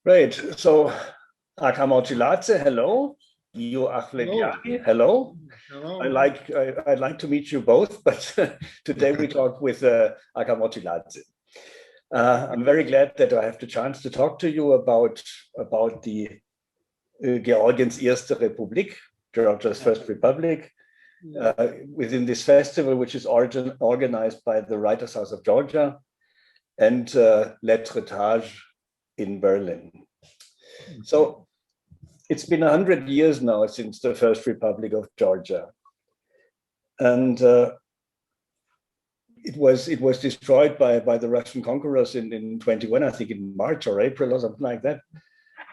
Great. So, Aka Morchiladze, hello. You, hello. Hello. I'd like to meet you both, but today we talk with Aka Morchiladze. I'm very glad that I have the chance to talk to you about the Georgiens Erste Republik, Georgia's First Republic, within this festival, which is organized by the Writers' House of Georgia and Lettres in Berlin. So it's been 100 years now since the First Republic of Georgia, and it was destroyed by the Russian conquerors in 21, I think in March or April or something like that.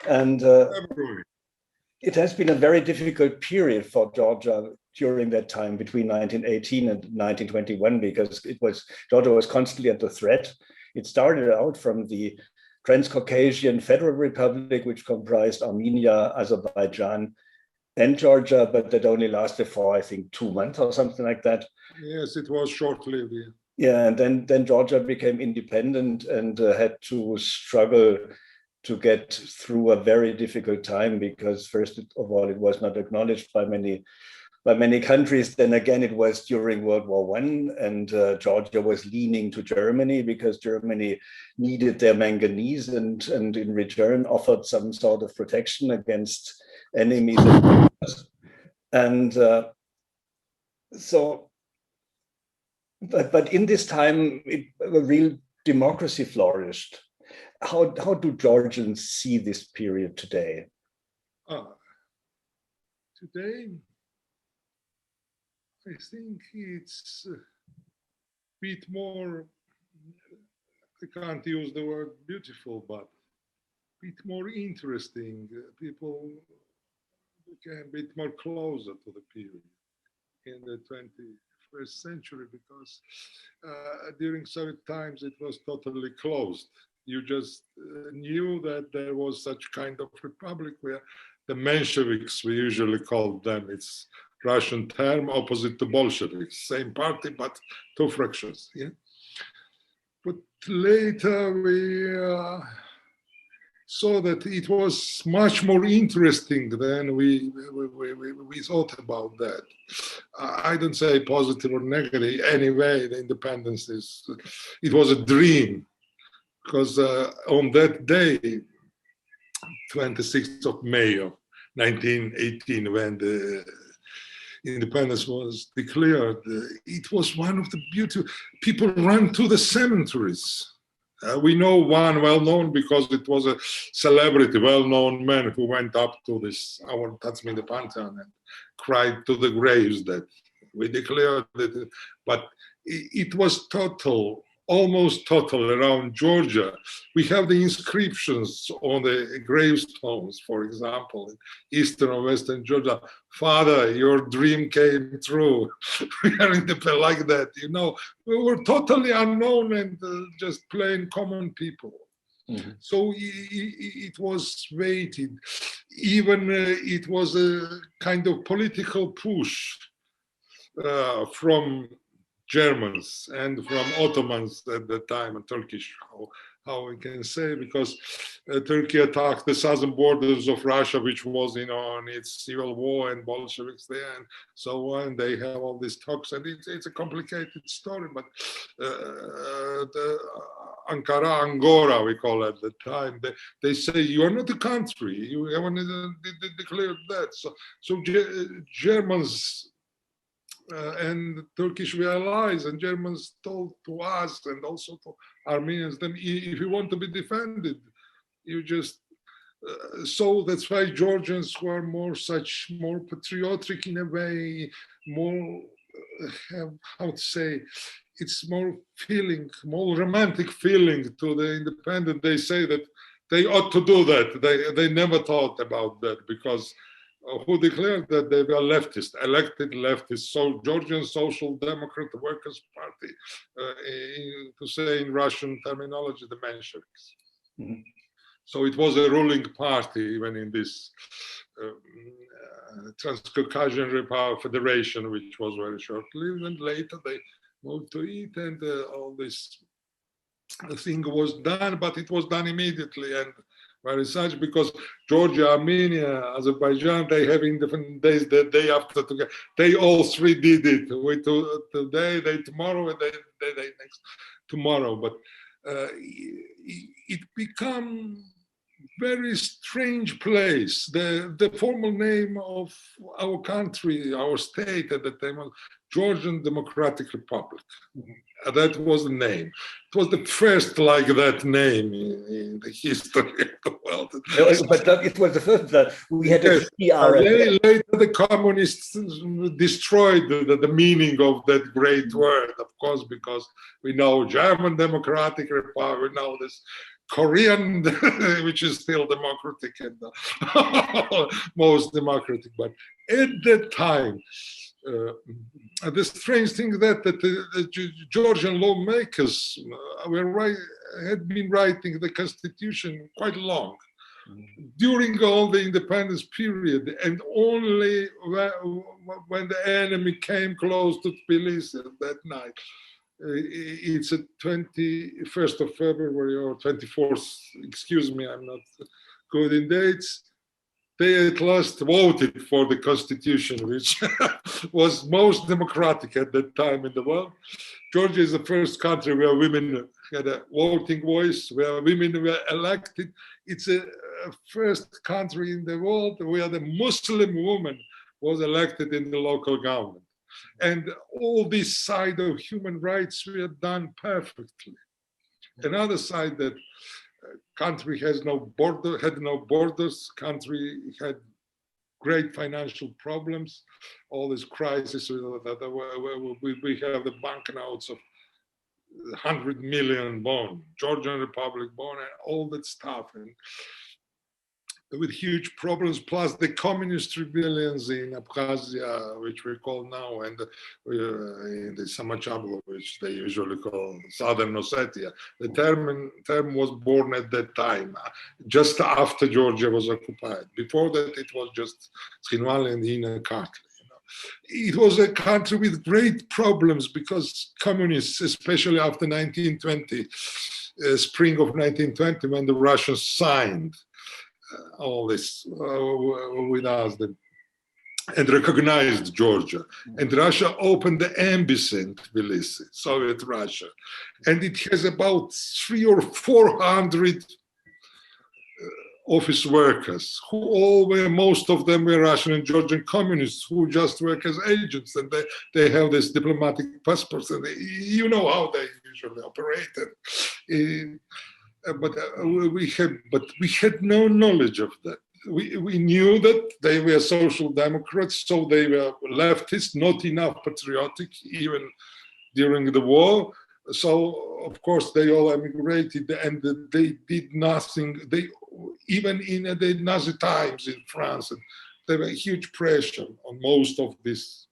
And it has been a very difficult period for Georgia during that time between 1918 and 1921, because Georgia was constantly under threat. It started out from the Transcaucasian Federal Republic, which comprised Armenia, Azerbaijan, and Georgia, but that only lasted for, I think, 2 months or something like that. Yes, it was short-lived. Yeah, and then Georgia became independent and had to struggle to get through a very difficult time, because first of all, it was not acknowledged by many countries. Then again, it was during World War I, and Georgia was leaning to Germany because Germany needed their manganese and in return offered some sort of protection against enemies. And but in this time, a real democracy flourished. How do Georgians see this period today? Today, I think it's a bit more, I can't use the word beautiful, but a bit more interesting. People became a bit more closer to the period in the 21st century, because during Soviet times it was totally closed. You just knew that there was such kind of republic where the Mensheviks, we usually call them, it's Russian term opposite to Bolsheviks, same party, but two fractions. Yeah? But later we saw that it was much more interesting than we thought about that. I don't say positive or negative. Anyway, the independence it was a dream, because on that day, 26th of May of 1918, when the independence was declared, it was one of the beautiful, people ran to the cemeteries. We know one well-known because it was a celebrity, well-known man who went up to this, our Tatsmin, the Pantheon, and cried to the graves that we declared that, but it was total, almost total around Georgia. We have the inscriptions on the gravestones, for example, in Eastern or Western Georgia. Father, your dream came true. We are in the like that, you know. We were totally unknown and just plain common people. Mm-hmm. So it was weighted. Even it was a kind of political push from Germans and from Ottomans at the time, and Turkish, how we can say, because Turkey attacked the southern borders of Russia, which was, you know, on its civil war, and Bolsheviks there and so on. They have all these talks, and it's a complicated story, but the Ankara, Angora, we call it at the time, they say, you are not a country, you haven't declared that. So Germans and Turkish allies and Germans told to us and also to Armenians, then if you want to be defended, you just, so that's why Georgians were more patriotic in a way, more, how to say, it's more feeling, more romantic feeling to the independent. They say that they ought to do that. They never thought about that, because who declared that they were leftist, elected leftist, so Georgian Social Democrat Workers' Party, to say in Russian terminology, the Mensheviks. Mm-hmm. So it was a ruling party even in this Transcaucasian Federation, which was very short-lived, and later they moved to it, and all this thing was done, but it was done immediately, and very such, because Georgia, Armenia, Azerbaijan, they have independent days the day after together. They all three did it. We today, they tomorrow, and they next tomorrow. But it become very strange place. The formal name of our country, our state at the time was Georgian Democratic Republic. That was the name. It was the first like that name in the history of the world. No, but it was the first that we had a PR. Later, the communists destroyed the meaning of that great word, of course, because we know German Democratic Republic, we know this Korean, which is still democratic and most democratic. But at that time, the strange thing that the Georgian lawmakers had been writing the constitution quite long during all the independence period, and only when the enemy came close to Tbilisi that night. It's a 21st of February or 24th, excuse me, I'm not good in dates. They at last voted for the constitution, which was most democratic at that time in the world. Georgia is the first country where women had a voting voice, where women were elected. It's a first country in the world where the Muslim woman was elected in the local government. And all this side of human rights were done perfectly. Another side that country had no borders, country had great financial problems, all this crisis, we have the banknotes of 100 million bond, Georgian Republic bond, and all that stuff. And with huge problems, plus the communist rebellions in Abkhazia, which we call now, and in the Samachablo, which they usually call Southern Ossetia. The term was born at that time, just after Georgia was occupied. Before that, it was just Tzhinvali and Inner Kartli. It was a country with great problems because communists, especially after 1920, spring of 1920, when the Russians signed all this with us and recognized Georgia. And Russia opened the embassy in Tbilisi, Soviet Russia. And it has about 300 or 400 office workers who all were, most of them were Russian and Georgian communists who just work as agents, and they have this diplomatic passports, and you know how they usually operated. But we had no knowledge of that. We knew that they were social democrats, so they were leftists, not enough patriotic, even during the war. So of course they all emigrated, and they did nothing. Even in the Nazi times in France, there was huge pressure on most of this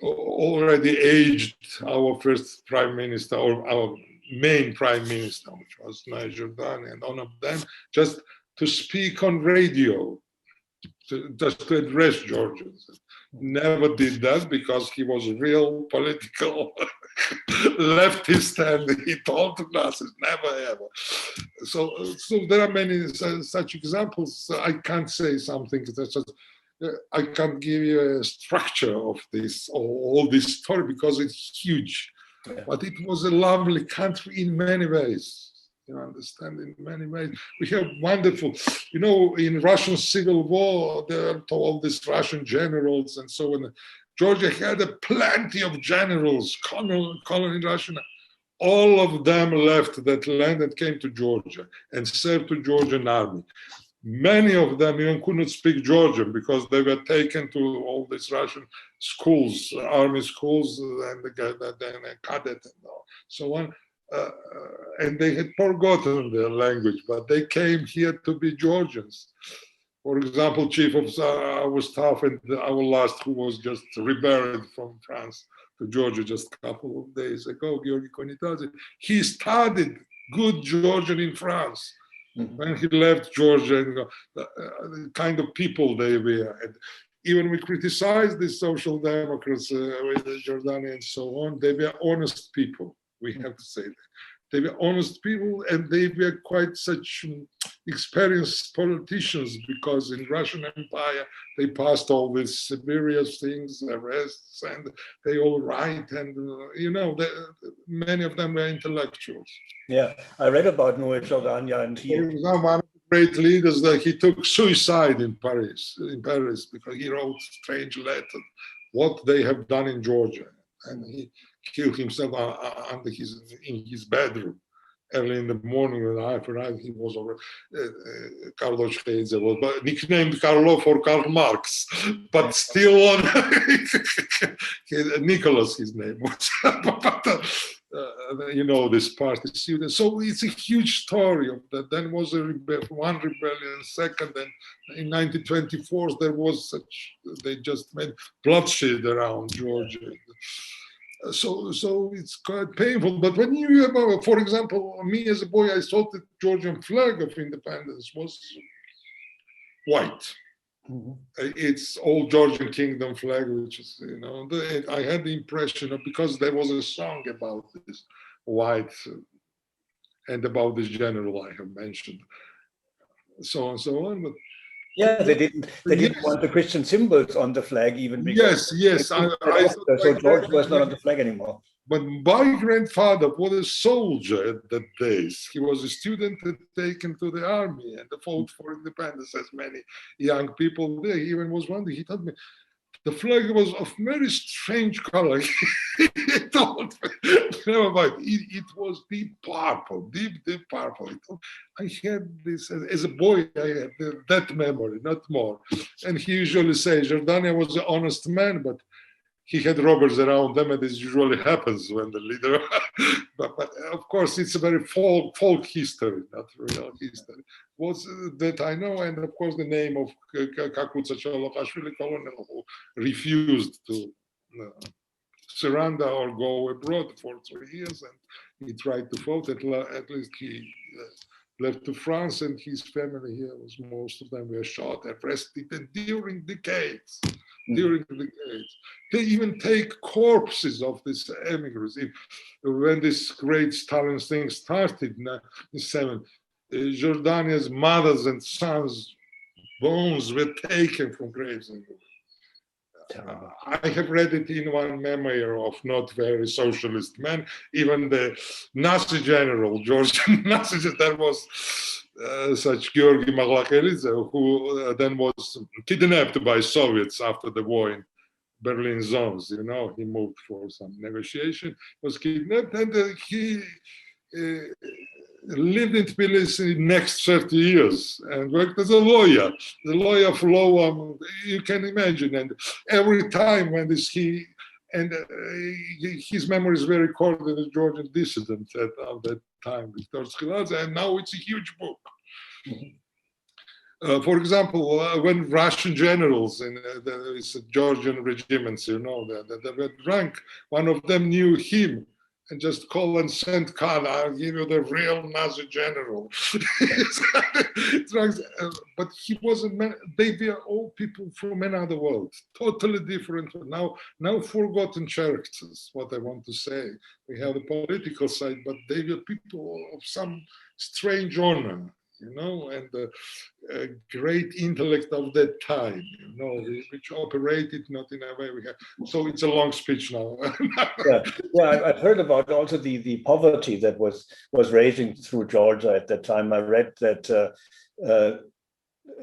already aged, our first prime minister, or our main prime minister, which was Noe Zhordania, and one of them, just to speak on radio, just to address Georgians. Never did that because he was a real political leftist, and he told the Nazis, never ever. So there are many such examples. I can't say something that I can't give you a structure of this, all this story, because it's huge. Yeah. But it was a lovely country in many ways. You understand, in many ways. We have wonderful, in Russian Civil War, there are all these Russian generals and so on. Georgia had plenty of generals, colonel in Russia. All of them left that land and came to Georgia and served the Georgian army. Many of them even couldn't speak Georgian because they were taken to all these Russian schools, army schools, and the cadet and so on. And they had forgotten their language, but they came here to be Georgians. For example, chief of our staff and our last, who was just reburied from France to Georgia just a couple of days ago, Georgi Konitadze, he studied good Georgian in France. Mm-hmm. When he left Georgia, and the kind of people they were. And even we criticized the social democrats with Zhordania and so on, they were honest people. We have to say that. They were honest people, and they were quite such experienced politicians, because in Russian Empire they passed all these serious things, arrests, and they all write, and many of them were intellectuals. Yeah, I read about Noe Zhordania, and he For example, one of the great leaders that he took suicide in Paris, because he wrote strange letters, what they have done in Georgia, and he killed himself in his bedroom early in the morning. When I arrived, he was over. Carlo Schreitzer was nicknamed Carlo for Karl Marx, but still Nicholas, his name was. This party student. So it's a huge story of that. Then was one rebellion, second, and in 1924 there was they just made bloodshed around Georgia. So it's quite painful. But when you hear about, for example, me as a boy, I thought the Georgian flag of independence was white. Mm-hmm. It's old Georgian kingdom flag, which is, I had the impression of, because there was a song about this white and about this general I have mentioned, so on and so on. But yeah, they didn't want the Christian symbols on the flag even. Yes. So George was not on the flag anymore. But my grandfather was a soldier at that days. He was a student taken to the army and fought for independence, as many young people there. He even was one day, he told me, the flag was of very strange color. He told me, never mind, it was deep purple. I had this, as a boy, I had that memory, not more. And he usually says, Zhordania was an honest man, but he had robbers around them, and this usually happens when the leader. but of course, it's a very folk history, not real history. Was that I know, and of course, the name of Kakutsa Chalokashvili, colonel, who refused to surrender or go abroad for 3 years, and he tried to vote. At least he left to France, and his family here was, most of them were shot, arrested, and during decades. They even take corpses of these emigrants. When this great Stalin thing started in 7, Jordania's mothers and sons' bones were taken from graves. I have read it in one memoir of not very socialist man. Even the Nazi general, Georgian Nazi, there was such Georgi Maglakelidze, who then was kidnapped by Soviets after the war in Berlin zones. He moved for some negotiation, was kidnapped, and he lived in Tbilisi next 30 years and worked as a lawyer for law, you can imagine. And every time when his memories were recorded as Georgian dissident at that time, Viktor Schiladze, and now it's a huge book. For example, when Russian generals in the Georgian regiments, they were drunk, one of them knew him and just call and send Khan, I'll give you the real Nazi general. But he wasn't, they were all people from another world, totally different. Now forgotten characters, what I want to say. We have the political side, but they were people of some strange honor, and the great intellect of that time, which operated not in a way we have. So it's a long speech now. yeah, I've heard about also the poverty that was raging through Georgia at that time. I read that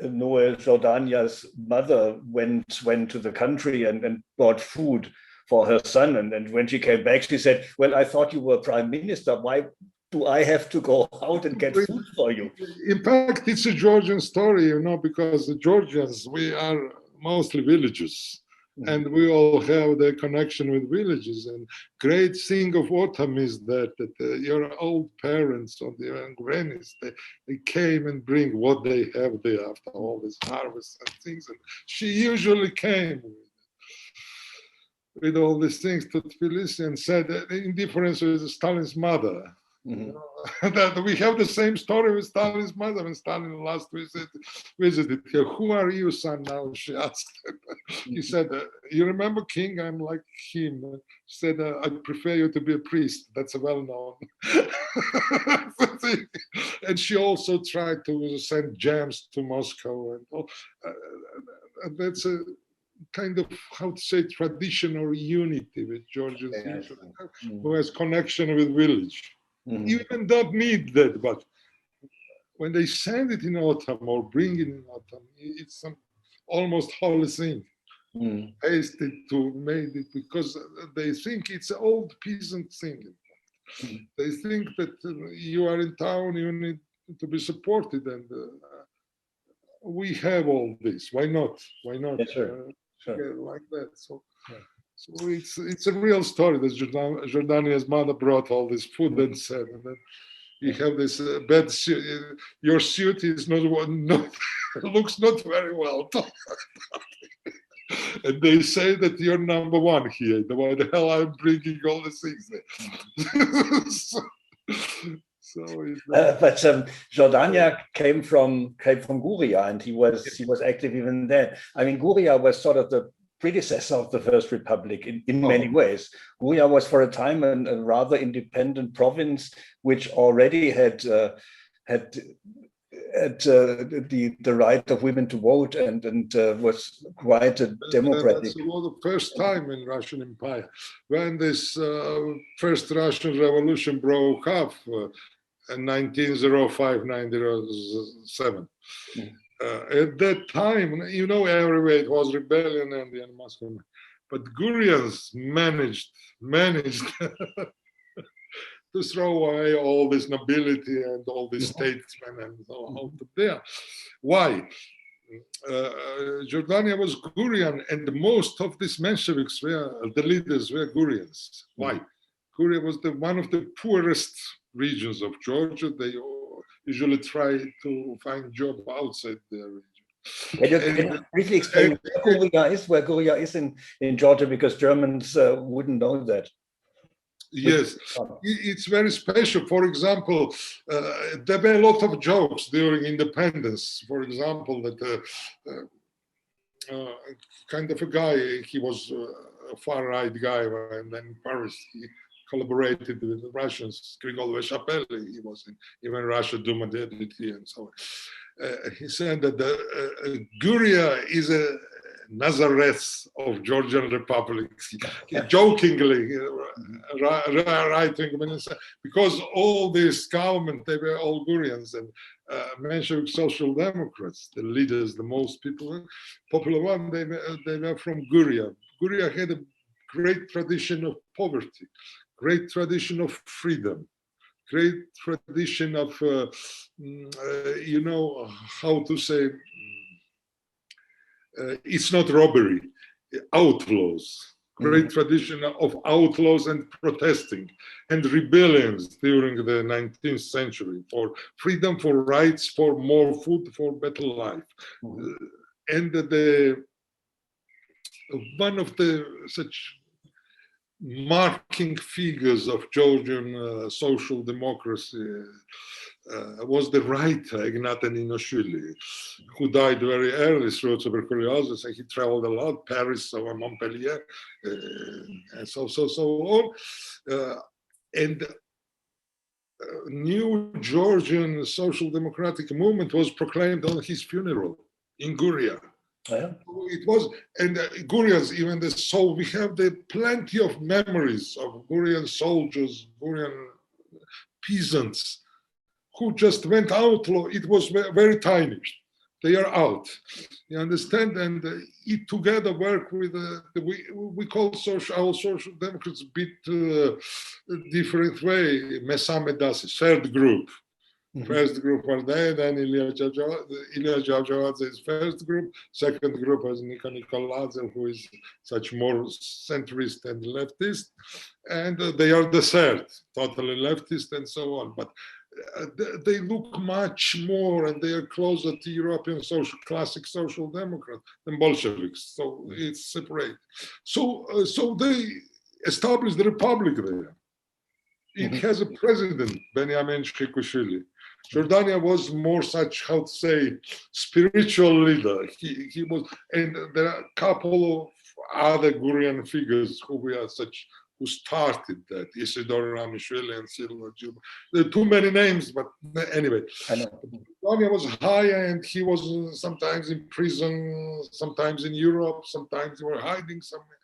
Noe Zhordania's mother went to the country and bought food for her son, and when she came back, she said, "Well, I thought you were prime minister. Why do I have to go out and get food for you?" In fact, it's a Georgian story, because the Georgians, we are mostly villagers, and we all have the connection with villages. And great thing of autumn is that your old parents or the grannies, they came and bring what they have there after all this harvest and things. And she usually came with all these things to Tbilisi and said, in difference with Stalin's mother, That we have the same story with Stalin's mother. When Stalin last visited her, "Who are you, son?" Now she asked. He said, "You remember King? I'm like him." She said, "I prefer you to be a priest." That's well known. And she also tried to send gems to Moscow, and all. That's a kind of, how to say, traditional unity with Georgians, who has connection with village. You even don't need that, but when they send it in autumn or bring it in autumn, it's some almost holy thing. Hasted to made it because they think it's an old peasant thing. They think that you are in town, you need to be supported, and we have all this. Why not? Why not? Yeah, sure. Like that. So it's a real story that Jordania's mother brought all this food and said, and then you have this bad suit. Your suit is not looks not very well. And they say that you're number one here. Why the hell I'm bringing all the things there? But Jordania came from Guria, and he was active even then. I mean, Guria was sort of the predecessor of the First Republic in many ways. Guria was for a time a rather independent province, which already had the right of women to vote and was quite a democratic. That's the first time in Russian Empire when this first Russian Revolution broke up in 1905-1907. At that time, you know, everywhere it was rebellion and the Moscow, but Gurians managed to throw away all this nobility and all these statesmen and all out of there. Why? Jordania was Gurian, and most of these Mensheviks the leaders were Gurians. Why? Guria was one of the poorest regions of Georgia. They usually try to find job outside their region. Can you briefly explain where Guria is in Georgia, because Germans wouldn't know that? Yes, it's very special. For example, there were a lot of jokes during independence. For example, that kind of a guy, he was a far-right guy, and then in Paris he collaborated with the Russians. Grigol Chapelle, he was in even Russia Duma deputy and so on. He said that Guria is a Nazareth of Georgian Republic, jokingly writing, because all this government, they were all Gurians, and Menshevik Social Democrats, the leaders, the most popular one, they were from Guria. Guria had a great tradition of poverty, great tradition of freedom, great tradition of, you know, how to say, it's not robbery, outlaws, great tradition of outlaws and protesting and rebellions during the 19th century for freedom, for rights, for more food, for better life. And one of the such marking figures of Georgian social democracy was the writer Ignat Ninoshvili, who died very early through tuberculosis, and he traveled a lot, Paris, Montpellier, and so on. And new Georgian social democratic movement was proclaimed on his funeral in Guria. Yeah. It was, and Gurians, even so we have plenty of memories of Gurian soldiers, Gurian peasants, who just went outlaw. It was very tiny. They are out. You understand? And it together work with we call our social democrats a bit different way. Mesamedas, third group. First group was there, then Ilya Javjavadze's first group. Second group was Nika Nikoladze, who is such more centrist and leftist. And they are the third, totally leftist and so on. But they look much more, and they are closer to European classic social democrat than Bolsheviks. So it's separate. So they established the republic there. it has a president, Benjamin Shikushvili. Jordania was more such, how to say, spiritual leader. He was, and there are a couple of other Gurian figures who started that, Isidore Ramishvili and Silva Juba. There are too many names, but anyway. Jordania was high, and he was sometimes in prison, sometimes in Europe, sometimes they were hiding somewhere.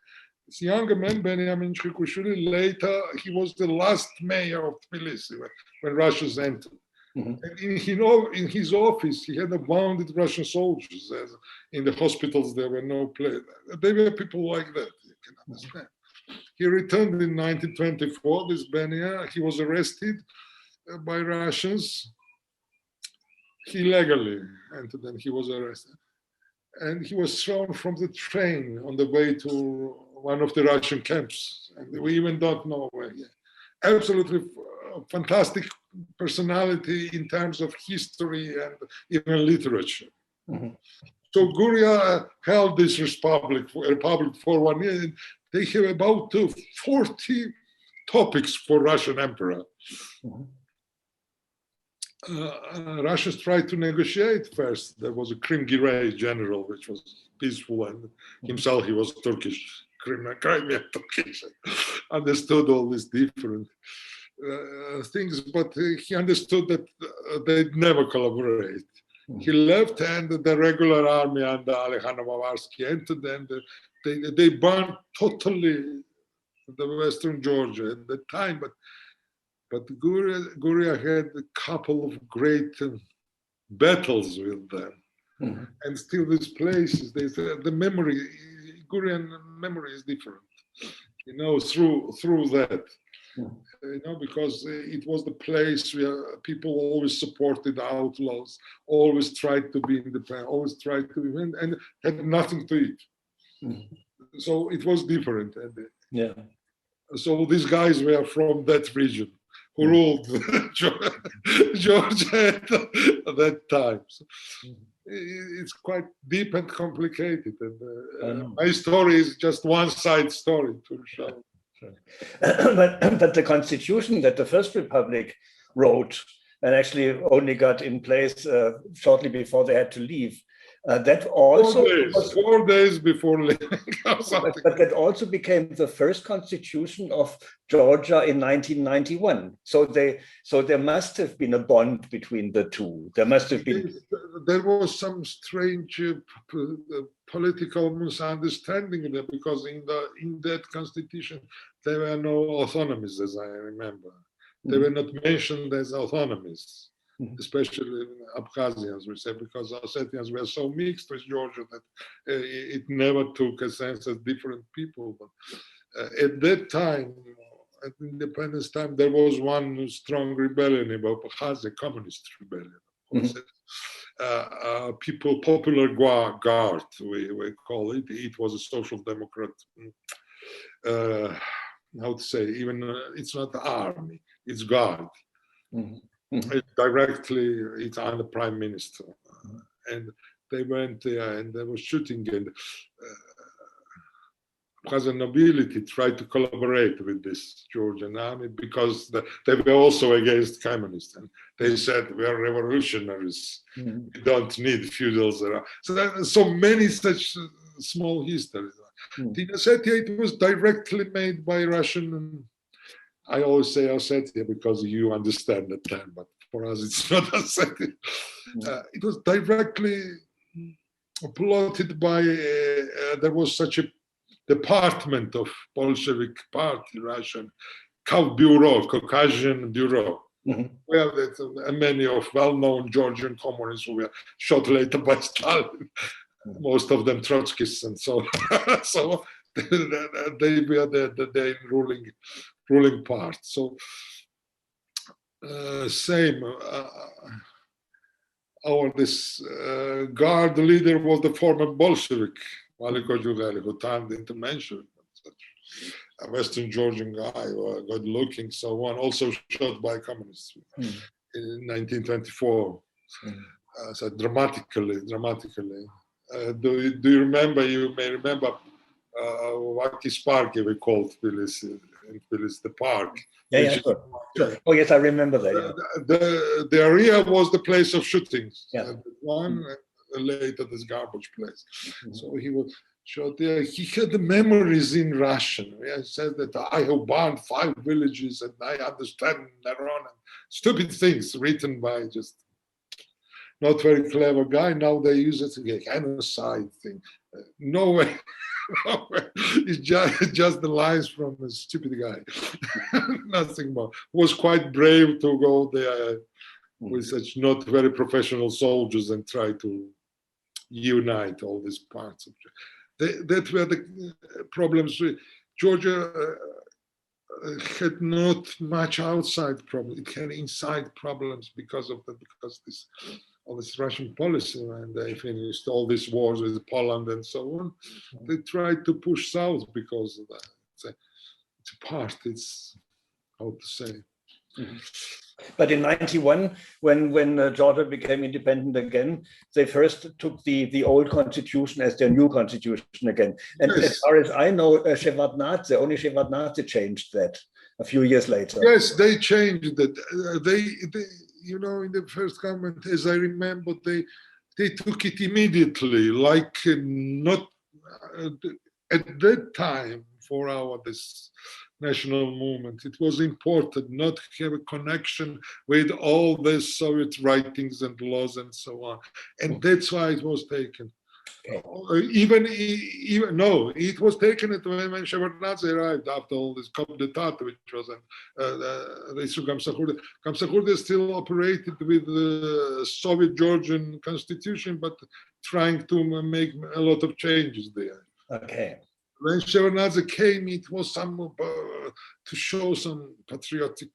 This younger man, Benjamin Shikushvili, later he was the last mayor of Tbilisi when Russians entered. And in his office, he had abounded Russian soldiers. In the hospitals, there were no place. They were people like that, you can understand. He returned in 1924, this Benya. He was arrested by Russians illegally, and then he was arrested. And he was thrown from the train on the way to one of the Russian camps. And we even don't know where he is. Absolutely fantastic personality in terms of history and even literature. So Guria held this republic for 1 year. And they have about 40 topics for Russian emperor. Russians tried to negotiate first. There was a Krim-Giray general, which was peaceful, and himself he was Turkish, Crimean Turkish, understood all these different things, but he understood that they'd never collaborate. He left, and the regular army under Alexander Mavarsky entered, and they burned totally the Western Georgia at the time, but Guria had a couple of great battles with them. And still these places, the memory, Gurian memory is different, through that. Because it was the place where people always supported outlaws, always tried to be independent, always tried to be, and had nothing to eat. So it was different. And, so these guys were from that region who ruled Georgia at that time. So it's quite deep and complicated. And my story is just one side story to show. But the constitution that the First Republic wrote and actually only got in place shortly before they had to leave, that also 4 days before leaving. But that also became the first constitution of Georgia in 1991. So there must have been a bond between the two. There must have been. There was some strange political misunderstanding there, because in that constitution there were no autonomies, as I remember. They were not mentioned as autonomies. Especially Abkhazians, we say, because Ossetians were so mixed with Georgia that it never took a sense as different people. But at that time, at independence time, there was one strong rebellion about Abkhazia, communist rebellion. Popular Guard, we call it. It was a social democrat, how to say, even it's not the army, it's Guard. It's under Prime Minister, and they went there and they were shooting, and Abkhazian nobility tried to collaborate with this Georgian army because they were also against communists, and they said we are revolutionaries, we don't need feudals around. So there are so many such small histories. In Ossetia, it was directly made by Russian. I always say Ossetia because you understand the term, but for us it's not Ossetia. It was directly plotted by, there was such a department of Bolshevik Party, Russian, Caucasian Bureau, where many of well-known Georgian communists who were shot later by Stalin, most of them Trotskyists and so on. So they were the ruling part. So same. This Guard leader was the former Bolshevik Maliko Djugeli, who turned into Menshevik. A Western Georgian guy, good-looking, so on, also shot by communists in 1924. So dramatically. Do you remember? You may remember Vaki Sparky, we called Tbilisi. in Tbilisi, the park. Yeah, sure. Oh yes, I remember that. Yeah. The area was the place of shootings. Yeah. One later this garbage place. So he was shot there. He had the memories in Russian. He said that I have burned 5 villages and I understand Neron and stupid things written by just not very clever guy. Now they use it as a genocide thing. No way. No way. It's just the lines from a stupid guy. Nothing more. Was quite brave to go there with such not very professional soldiers and try to unite all these parts of that were the problems. Georgia had not much outside problems. It had inside problems because of all this Russian policy, and they finished all these wars with Poland and so on. They tried to push south because of that. It's a part. It's how to say. But in '91, when Georgia became independent again, they first took the old constitution as their new constitution again. And yes, as far as I know, only Shevardnadze changed that a few years later. Yes, they changed it. They you know, in the first government, as I remember, they took it immediately, like not at that time for this national movement. It was important not to have a connection with all the Soviet writings and laws and so on. And that's why it was taken. Okay. No, it was taken when Shevardnadze arrived after all this coup d'etat, which was the issue Gamsakurde. Gamsakurde still operated with the Soviet Georgian constitution, but trying to make a lot of changes there. Okay. When Shevardnadze came, it was some to show some patriotic.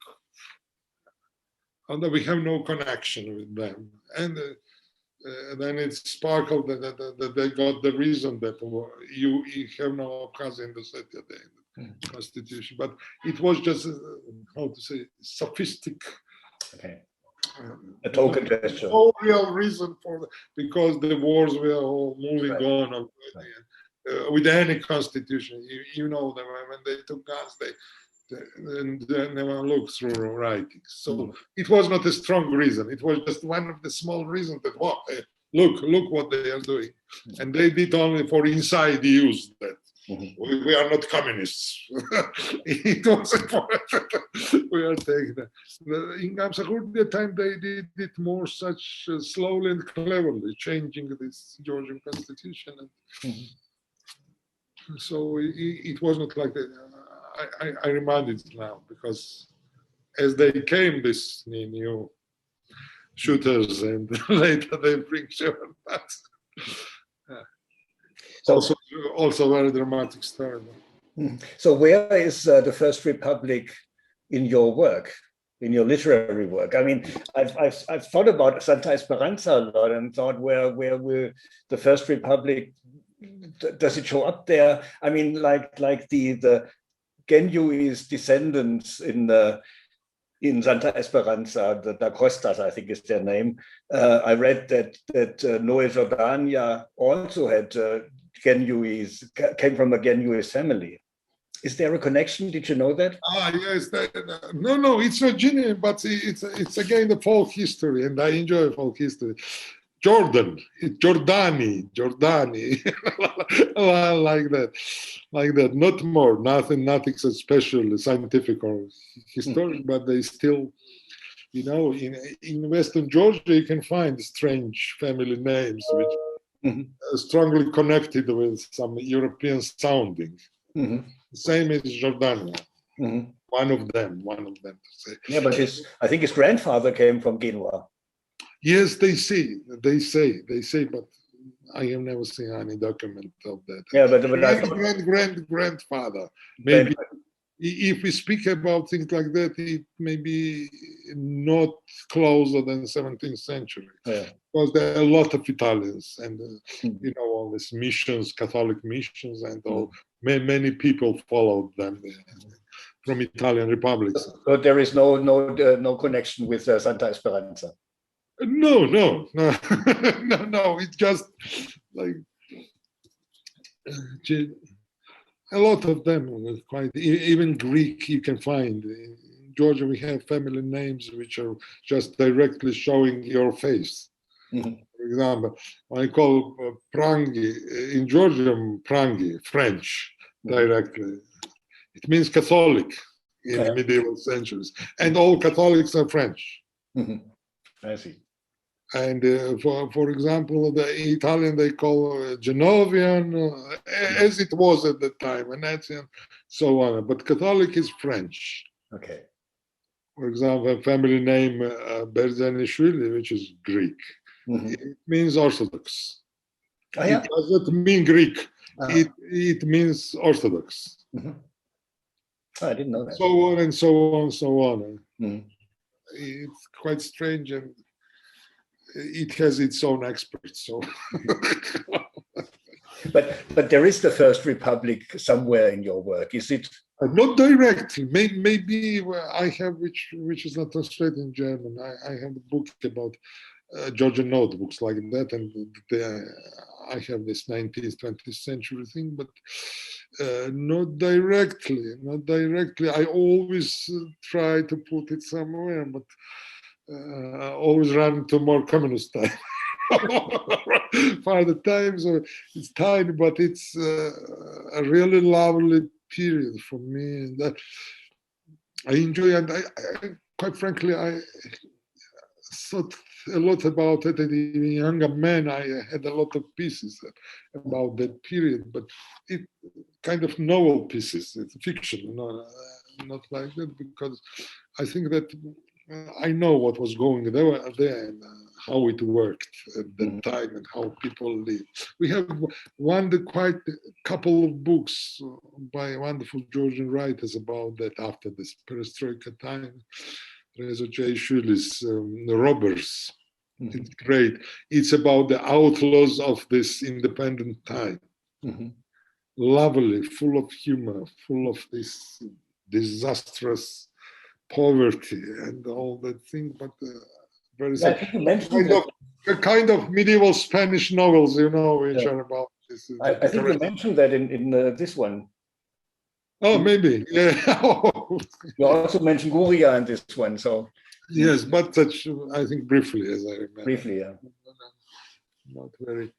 Although we have no connection with them, and then it sparkled that they got the reason that you have no Abkhazia in the constitution, but it was just how to say sophistic. Okay. A token gesture. No real reason for that, because the wars were all moving on. Right. With any constitution, you know that when they took guns, they never looked through writings. So it was not a strong reason. It was just one of the small reasons that look what they are doing, and they did only for inside use. That we are not communists. It wasn't for we are taking that. In Gamsakurde time they did it more such slowly and cleverly, changing this Georgian constitution. And, so it wasn't like that. I remind it now because as they came, this new shooters, and later they bring Shevardnadze. So also very dramatic story. So where is the First Republic in your work, in your literary work? I mean, I've thought about Santa Esperanza a lot and thought where will the First Republic, does it show up there? I mean, like the Genui's descendants in Santa Esperanza, the Da Costas, I think is their name. I read that Noe Zhordania also had Genuis, came from a Genuis family. Is there a connection? Did you know that? Yes. No, it's not genuine, but it's again the folk history, and I enjoy folk history. Jordani, like that, not more, nothing so special, scientific or historic, but they still, you know, in Western Georgia, you can find strange family names which are strongly connected with some European sounding. Same as Jordania. One of them to say. Yeah, but I think his grandfather came from Genua. Yes, they say, but I have never seen any document of that. Yeah, but grandfather. Maybe if we speak about things like that, it may be not closer than 17th century. Yeah. Because there are a lot of Italians, and you know, all these missions, Catholic missions, and all. Many people followed them from Italian republics. So there is no connection with Santa Esperanza. No. It's just like A lot of them, quite even Greek you can find. In Georgia, we have family names which are just directly showing your face. Mm-hmm. For example, I call Prangi, in Georgian, Prangi, French, directly. It means Catholic in the medieval centuries. And all Catholics are French. Mm-hmm. I see. And for example, the Italian they call Genovian, as it was at the time, and that's and so on. But Catholic is French. Okay. For example, family name Berzanishvili, which is Greek. Mm-hmm. It means Orthodox. Oh, yeah? It doesn't mean Greek. It means Orthodox. Mm-hmm. Oh, I didn't know that. So on and so on and so on. Mm-hmm. It's quite strange, and it has its own experts. So, but there is the First Republic somewhere in your work, is it? Not directly. Maybe I have, which is not translated in German. I have a book about Georgian notebooks like that, and I have this 19th, 20th century thing, but not directly. Not directly. I always try to put it somewhere, but always run into more communist time. For the time, so it's tiny, but it's a really lovely period for me, and that I enjoy. And I quite frankly, I thought a lot about it. As a younger man, I had a lot of pieces about that period, but it kind of novel pieces. It's fiction, not like that, because I think that I know what was going there and how it worked at the time and how people lived. We have quite a couple of books by wonderful Georgian writers about that after this perestroika time. Reza Jaishuli's The Robbers. Mm-hmm. It's great. It's about the outlaws of this independent time. Mm-hmm. Lovely, full of humor, full of this disastrous poverty and all that thing, but very kind of medieval Spanish novels, which are about this. I think you mentioned that in this one. Oh, maybe, yeah. You also mentioned Guria in this one, so. Yes, but such, I think, briefly, as I remember. Briefly, yeah. Not very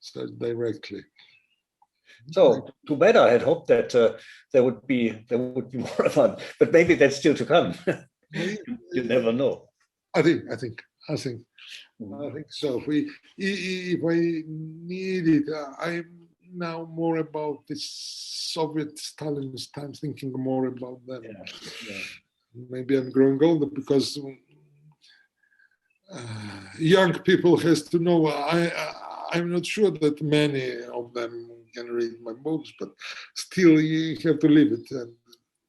such directly. So too bad. I had hoped that there would be more fun, but maybe that's still to come. You never know. I think so. If I need it, I'm now more about this Soviet Stalinist times, thinking more about them. Yeah. Maybe I'm growing older because young people has to know. I'm not sure that many of them can read my books, but still you have to live it.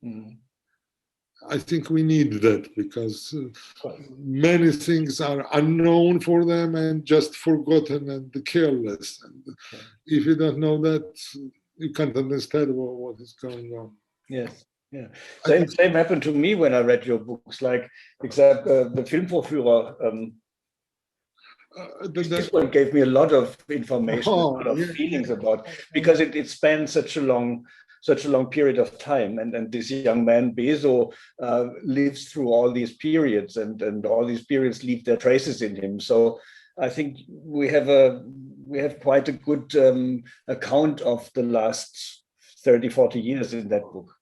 And I think we need that because many things are unknown for them and just forgotten and careless. And if you don't know that, you can't understand what is going on. Yes. Yeah. Same happened to me when I read your books, like except the Filmvorführer. This one gave me a lot of information, a lot of feelings about, because it spans such a long period of time, and this young man Bezo lives through all these periods, and all these periods leave their traces in him. So I think we have quite a good account of the last 30-40 years in that book.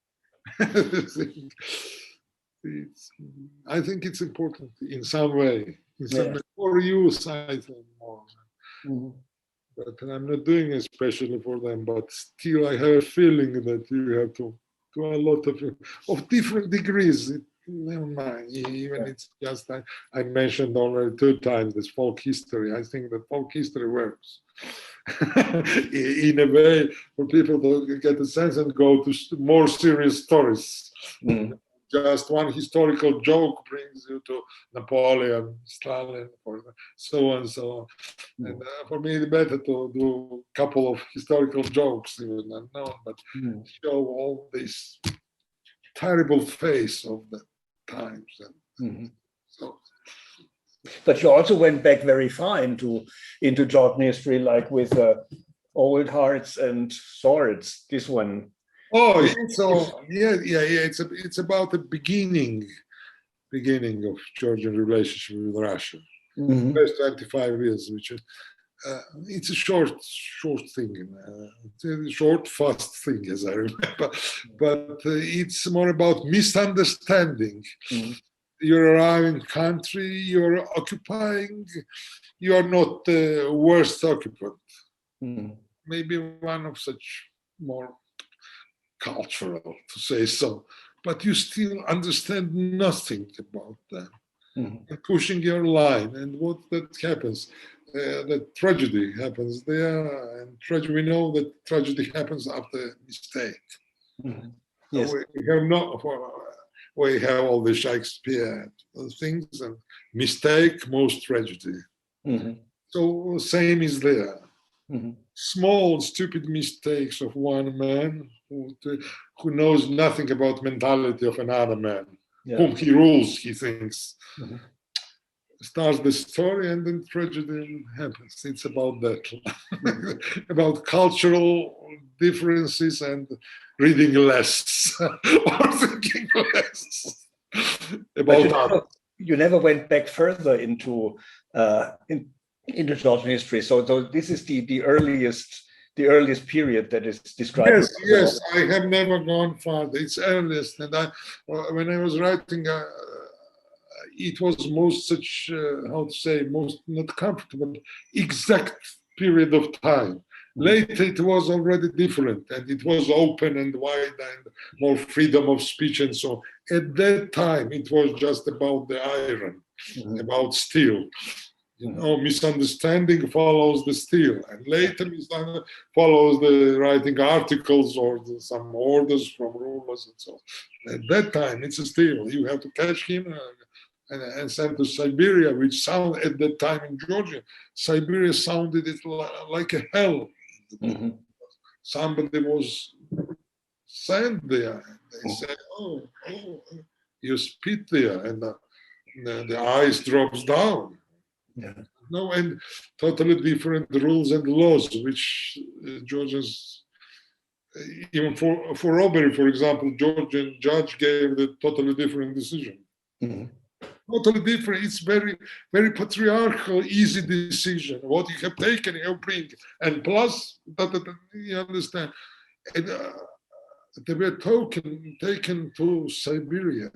I think it's important in some way. For use, I think more. Mm-hmm. But I'm not doing especially for them, but still I have a feeling that you have to do a lot of different degrees. Never mind, even it's just, I mentioned already 2 times this folk history. I think that folk history works in a way for people to get a sense and go to more serious stories. Mm. Just one historical joke brings you to Napoleon, Stalin, or so on, so on. And for me, it's better to do a couple of historical jokes, even unknown, but show all this terrible face of the times. And so. But you also went back very far into Georgian history, like with Old Hearts and Swords. This one Oh, so yeah. It's about the beginning of Georgian relationship with Russia. Mhm. First 25 years, which is it's a short thing, it's a short, fast thing, as I remember. But it's more about misunderstanding. Mhm. You're arriving country, you're occupying. You are not the worst occupant. Mhm. Maybe one of such more cultural, to say so, but you still understand nothing about them. Mhm. And pushing your line, and what that happens, the tragedy happens there, and we know that tragedy happens after mistake. Mhm. Yes. We have not. We have all the Shakespeare things, and mistake most tragedy. Mhm. So same is there. Mhm. Small stupid mistakes of one man who knows nothing about mentality of another man, Yeah. whom he rules, he thinks. Mhm. Starts the story, and then tragedy happens. It's about that, about cultural differences and reading less or thinking less But about you never went back further into into Georgian history. So this is the earliest period that is described. Yes, I have never gone farther. It's earliest, and when I was writing, it was most such how to say, most not comfortable, exact period of time. Later, it was already different, and it was open and wide and more freedom of speech and so on. At that time, it was just about the iron, about steel. You know, misunderstanding follows the steel, and later follows the writing articles or some orders from rulers and so on. At that time, it's a steel. You have to catch him and send to Siberia, which sounded at that time in Georgia, Siberia sounded it like a hell. Mm-hmm. Somebody was sent there. They said, "Oh, you spit there," and the ice drops down. Yeah. No, and totally different rules and laws, which Georgians, even for robbery, for example, Georgian judge gave the totally different decision. Mm-hmm. Totally different. It's very, very patriarchal, easy decision. What you have taken, you bring, and plus, you understand. And, they were taken to Siberia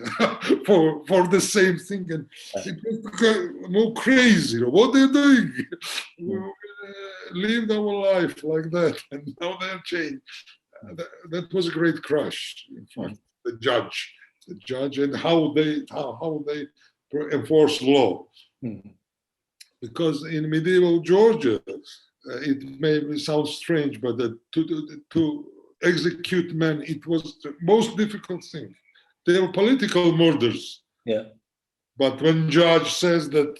for the same thing, and it was more crazy. What are you doing? We lived our life like that, and now they're changed. That was a great crush. In fact, the judge, and how they enforce law. Because in medieval Georgia, it may sound strange, but to execute men, it was the most difficult thing. They were political murders. Yeah. But when judge says that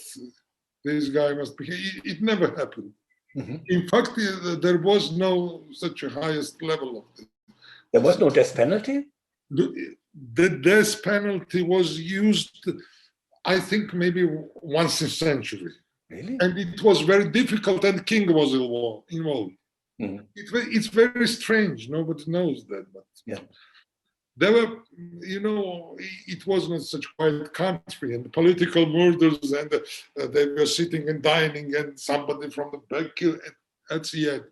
this guy must be, it never happened. Mm-hmm. In fact, there was no such a highest level of it. There was no death penalty? The death penalty was used, I think, maybe once a century. Really? And it was very difficult, and king was involved. Mm-hmm. It's very strange. Nobody knows that, but yeah. There were, you know, it was not such a quiet country, and political murders, and they were sitting and dining, and somebody from the back killed. That's the end.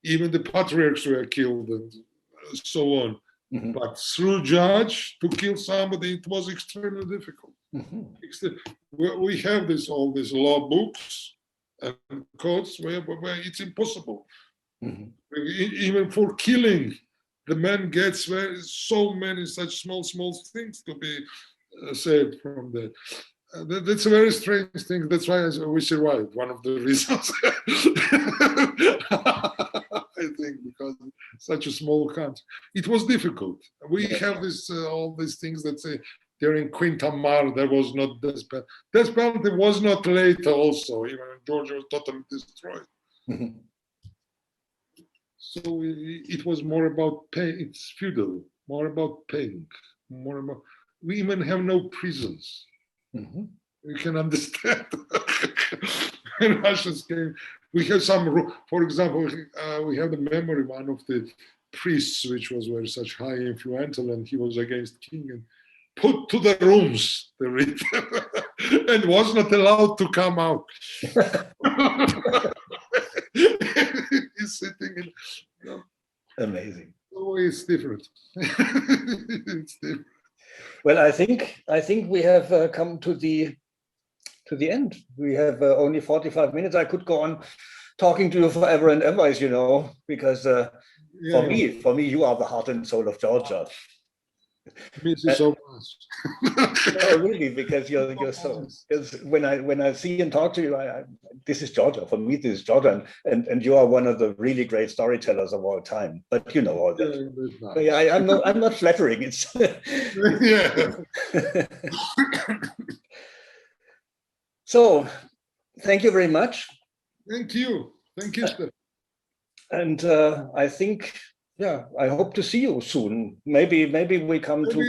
Even the patriarchs were killed, and so on. Mm-hmm. But through judge to kill somebody, it was extremely difficult. Mm-hmm. We have all these law books and codes where it's impossible. Mm-hmm. Even for killing, the man gets so many such small things to be saved from that. That's a very strange thing. That's why we survived. One of the reasons, I think, because such a small country, it was difficult. We have this all these things that say during Quinta Mar there was not death penalty. Death penalty was not later. Also, even Georgia was totally destroyed. Mm-hmm. So it was more about pain. It's feudal, more about pain, more about. We even have no prisons. Mm-hmm. You can understand. When Russians came, we have some. For example, we have the memory. One of the priests, which was very such high influential, and he was against king, and put to the rooms, they read, and was not allowed to come out. He's sitting in. Amazing. Oh, it's different. It's different. Well, I think we have come to the end. We have only 45 minutes. I could go on talking to you forever and ever, as you know, because for me, you are the heart and soul of Georgia. Miss you so much. No, really, because you're so. When I see and talk to you, this is Georgia. For me, this is Georgia, and you are one of the really great storytellers of all time. But you know all that. Yeah, I'm not flattering. It's yeah. So, thank you very much. Thank you, Stefan. And I think. Yeah, I hope to see you soon. Maybe we come to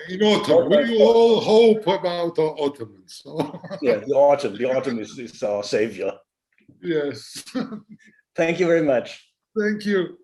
in autumn. We all hope about autumn. So. Yeah, the autumn is our savior. Yes. Thank you very much. Thank you.